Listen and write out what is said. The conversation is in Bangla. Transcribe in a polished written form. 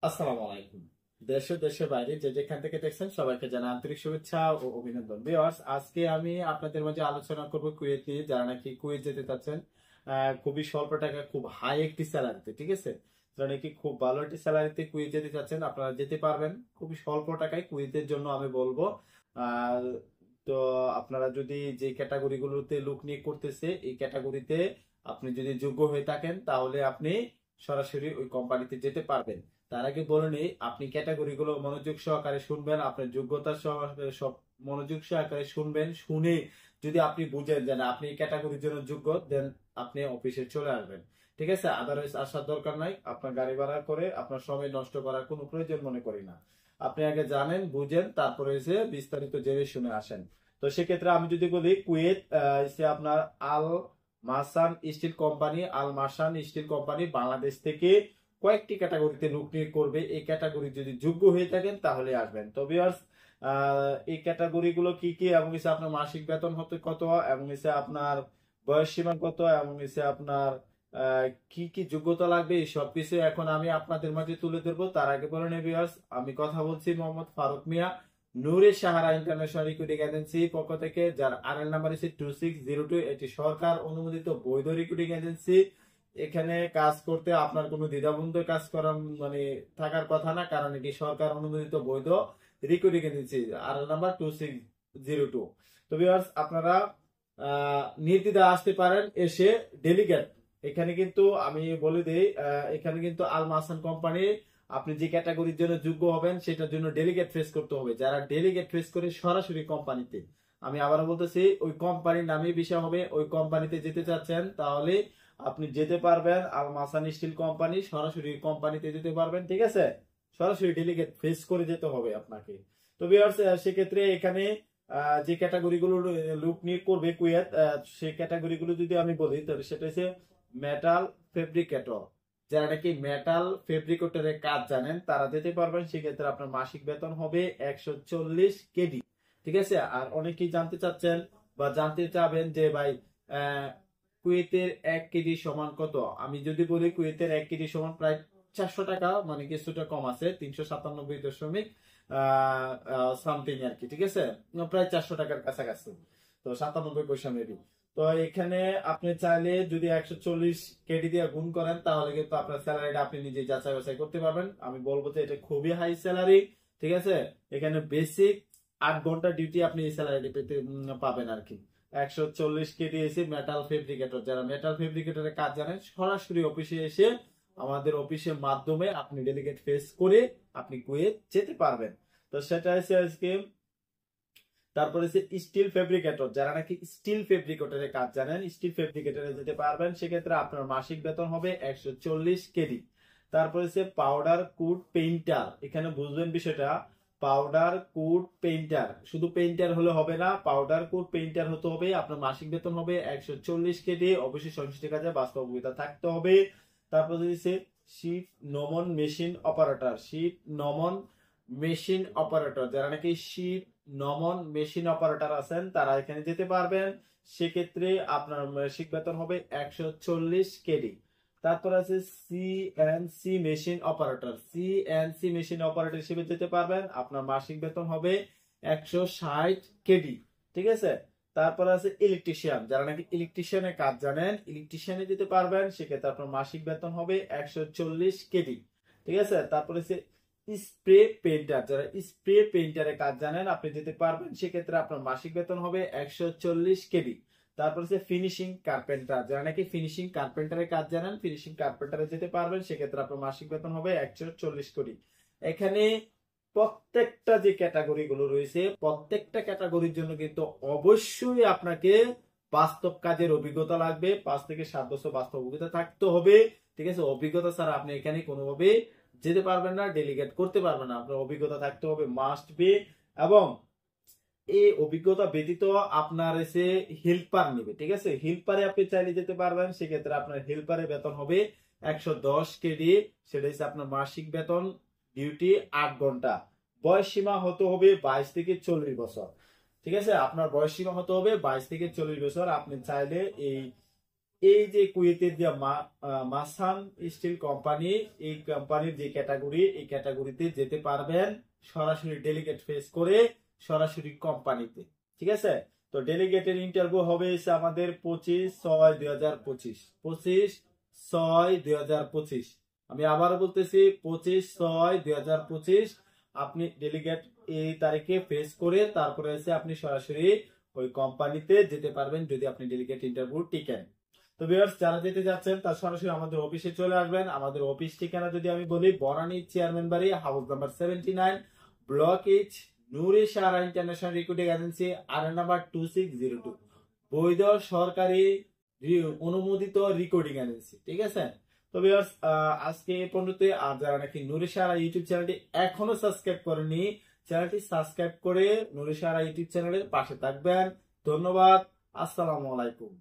আসসালামু আলাইকুম। দেশের বাইরে যে যেখান থেকে দেখছেন সবাইকে জানাই আন্তরিক শুভেচ্ছা ও অভিনন্দন। ভিউয়ার্স, আজকে আমি আপনাদের মাঝে আলোচনা করব কুয়েত নিয়ে। যারা নাকি কুয়েত যেতে চাচ্ছেন খুবই স্বল্প টাকা, খুব হাই একটি স্যালারিতে, ঠিক আছে? যারা নাকি খুব ভালো একটি স্যালারিতে কুয়েত যেতে চাচ্ছেন আপনারা যেতে পারবেন খুবই স্বল্প টাকায়। কুয়েতের জন্য আমি বলবো আর তো আপনারা যদি যে ক্যাটাগরিগুলোতে লোক নিয়োগ করতেছে এই ক্যাটাগরিতে আপনি যদি যোগ্য হয়ে থাকেন তাহলে আপনি সরাসরি ওই কোম্পানিতে যেতে পারবেন। তার আগে বলে নিই, আপনি ক্যাটাগরি গুলো মনোযোগ সহকারে শুনবেন, আপনার যোগ্যতা সহকারে সব মনোযোগ সহকারে শুনবেন। শুনে যদি আপনি বুঝেন যে না আপনি এই ক্যাটাগরির জন্য যোগ্য, দেন আপনি অফিসে চলে আসবেন, ঠিক আছে? আদারওয়াইজ আসার দরকার নাই। আপনার গাড়ি ভাড়া করে আপনার সময় নষ্ট করার কোনো প্রয়োজন মনে করি না। আপনি আগে জানেন বুঝেন, তারপরে এসে বিস্তারিত জেনে শুনে আসেন। তো সেক্ষেত্রে আমি যদি বলি কুয়েত এসে আপনার আল মাসান স্টিল কোম্পানি, আল মাসান স্টিল কোম্পানি বাংলাদেশ থেকে কয়েকটি ক্যাটাগরিতে লোক নিয়োগ করবে। এই ক্যাটাগরি যদি যোগ্য হয়ে থাকেন তাহলে আসবেন। তো ভিউয়ার্স, এই ক্যাটাগরি গুলো কি কি এবং হচ্ছে আপনার মাসিক বেতন হতে কত এবং হচ্ছে আপনার বয়স সীমা কত এবং হচ্ছে আপনার কি কি যোগ্যতা লাগবে এই সব কিছু এখন আমি আপনাদের মাঝে তুলে ধরবো। তার আগে বলে নেই ভিউয়ার্স, আমি কথা বলছি মোহাম্মদ ফারুক মিয়া, নূরে সাহারা ইন্টারন্যাশনাল রিক্রুটিং এজেন্সি পক্ষ থেকে, যার আরএল নাম্বার হচ্ছে 2602। এটি সরকার অনুমোদিত বৈধ রিক্রুটিং এজেন্সি। এখানে কাজ করতে আপনার কোনো দ্বিধাদ্বন্দ্ব কাজ করার মানে থাকার কথা না, কারণ এটি সরকার অনুমোদিত বৈধ রিক্রুটিং এজেন্সি, আর নাম্বার 2602। তো ভিউয়ার্স, আপনারা নির্দ্বিধায় আসতে পারেন এসে ডেলিগেট। এখানে কিন্তু আমি বলে দিই, এখানে কিন্তু আল মাসান কোম্পানি আপনি যে ক্যাটাগরির জন্য যোগ্য হবেন সেটার জন্য ডেলিগেট ফেস করতে হবে। যারা ডেলিগেট ফেস করে সরাসরি কোম্পানিতে, আমি আবারও বলতেছি ওই কোম্পানির নামে বিষয় হবে, ওই কোম্পানিতে যেতে চাচ্ছেন তাহলে আপনি যেতে পারবেন। আল মাসান স্টিল কোম্পানি সরাসরি কোম্পানিতে যেতে পারবেন, ঠিক আছে? সরাসরি ডেলিগেট ফেস করে যেতে হবে আপনাকে। তো ভিউয়ার্স, সেক্ষেত্রে এখানে যে ক্যাটাগরি গুলো লোক নিয়োগ করবে কুয়েত, সেই ক্যাটাগরি গুলো যদি আমি বলি তাহলে সেটা হচ্ছে মেটাল ফেব্রিকেটর। যারা নাকি মেটাল ফেব্রিকেটরের কাজ জানেন তারা যেতে পারবেন। সেক্ষেত্রে আপনার মাসিক বেতন হবে 140 কেডি, ঠিক আছে? আর অনেকেই জানতে চাচ্ছেন বা জানতে চাবেন যে ভাই কুয়েতের 1 কেজি সমান কত। আমি যদি বলি কুয়েতের 1 কেজি সমান প্রায় 400 টাকা, মানে কিছুটা কম আছে, 397 সামথিং আর কি, ঠিক আছে? প্রায় 400 টাকার কাছাকাছি, তো 97 পয়সা মেবি। তো এখানে আপনি চাইলে যদি 140 কেডি দিয়ে গুণ করেন তাহলে কিন্তু আপনার স্যালারিটা আপনি নিজে যাচাই বাছাই করতে পারবেন। আমি বলবো যে এটা খুবই হাই স্যালারি, ঠিক আছে? এখানে বেসিক 8 ঘন্টা ডিউটি আপনি এই স্যালারি পেতে পাবেন আর কি। 140 কেডি এসে মেটাল ফেব্রিকেটর, যারা মেটাল ফেব্রিকেটরের কাজ জানেন সরাসরি অফিসে এসে আমাদের অফিসের মাধ্যমে আপনি ডেলিগেট ফেস করে আপনি কুয়েত যেতে পারবেন। তো সেটা হচ্ছে আজকে। তারপরে স্টিল ফেব্রিকেটর, যারা নাকি স্টিল ফেব্রিকেটরের কাজ জানেন স্টিল ফেব্রিকেটরে যেতে পারবেন। সেক্ষেত্রে আপনার মাসিক বেতন হবে 140 কেডি। তারপরে পাউডার কুড পেইন্টার, এখানে বুঝবেন বিষয়টা। পাউডার কুড পেইন্টার, শুধু পেইন্টার হলে হবে না, পাউডার কুড পেইন্টার হতে হবে। আপনার মাসিক বেতন হবে 140 কেডি। অবশ্যই সংশ্লিষ্ট কাজে বাস্তব অভিজ্ঞতা থাকতে হবে। তারপর শীট নমন মেশিন অপারেটর, শীট নমন মেশিন অপারেটর, যারা নাকি শীট নমন মেশিন অপারেটর আছেন তারা এখানে যেতে পারবেন। সেক্ষেত্রে আপনার মাসিক বেতন হবে 140 কেডি। তারপর আছে CNC machine operator, CNC machine operator হিসেবে যেতে পারবেন। আপনার মাসিক বেতন হবে 160 কেডি, ঠিক আছে? তারপর আছে ইলেকট্রিশিয়ান, যারা নাকি ইলেকট্রিশিয়ানের কাজ জানেন ইলেকট্রিশিয়ানে যেতে পারবেন। সেক্ষেত্রে আপনার মাসিক বেতন হবে 140 কেডি, ঠিক আছে? তারপরে স্প্রে পেইন্টার, যারা স্প্রে পেইন্টারের কাজ জানেন আপনি যেতে পারবেন। সেক্ষেত্রে আপনার মাসিক বেতন হবে 140 কেডি। তারপর ফিনিশিং কার্পেন্টার, যারা নাকি ফিনিশিং কার্পেন্টারের কাজ জানেন ফিনিশিং কার্পেন্টারে যেতে পারবেন। সেক্ষেত্রে আপনার মাসিক বেতন হবে 140 কোটি। এখানে প্রত্যেকটা যে ক্যাটাগরি গুলো রয়েছে প্রত্যেকটা ক্যাটাগরির জন্য কিন্তু অবশ্যই আপনাকে বাস্তব কাজের অভিজ্ঞতা লাগবে। 5 থেকে 7 বছর বাস্তব অভিজ্ঞতা থাকতে হবে, ঠিক আছে? অভিজ্ঞতা ছাড়া আপনি এখানে কোনোভাবে যেতে পারবেন না, ডেলিগেট করতে পারবেন না। আপনার অভিজ্ঞতা থাকতে হবে, মাস্ট বি। এবং এই অভিজ্ঞতা ব্যতীত আপনার এসে হেল্পার নেবে, ঠিক আছে? হেল্পারে আপনি চাইলে যেতে পারবেন। সেক্ষেত্রে আপনার হেল্পারের বেতন হবে 110 কেডি। সেটা হচ্ছে আপনার মাসিক বেতন, ডিউটি 8 ঘন্টা। বয়স সীমা হতে হবে 22 থেকে 40 বছর, ঠিক আছে? আপনার বয়স সীমা হতে হবে 22 থেকে 40 বছর। আপনি চাইলে এই এই যে কুয়েতের যে মাসান স্টিল কোম্পানি, এই কোম্পানির যে ক্যাটাগরি, এই ক্যাটাগরিতে যেতে পারবেন সরাসরি ডেলিগেট ফেস করে সরাসরি কোম্পানিতে। ঠিক আছে, তো ডেলিগেটের ইন্টারভিউ হবে আমাদের 25/6/2025, 25/6/2025। আমি আবারও বলতেছি 25/6/2025। আপনি ডেলিগেট এই তারিখে ফেস করে তারপরে আপনি সরাসরি ওই কোম্পানিতে যেতে পারবেন যদি আপনি ডেলিগেট ইন্টারভিউ টিকেন। তো ভিউয়ার্স, যারা যেতে যাচ্ছেন তারা সরাসরি আমাদের অফিসে চলে আসবেন। আমাদের অফিস ঠিকানা যদি আমি বলি, বনানী চেয়ারম্যান বাড়ি, হাউস নাম্বার 79, ব্লক এইচ, নুরি সারা ইন্টারন্যাশনাল রিক্রুটিং এজেন্সি, আর নাম্বার 2602, বৈধ সরকারি অনুমোদিত রিক্রুটিং এজেন্সি। ঠিক আছে, তো ভিউয়ার্স, আজকে এই পর্যন্ত। আর যারা নাকি নুরি সারা ইউটিউব চ্যানেলটি এখনো সাবস্ক্রাইব করেনি, চ্যানেলটি সাবস্ক্রাইব করে নুরি সারা ইউটিউব চ্যানেলের পাশে থাকবেন। ধন্যবাদ, আসসালামু আলাইকুম।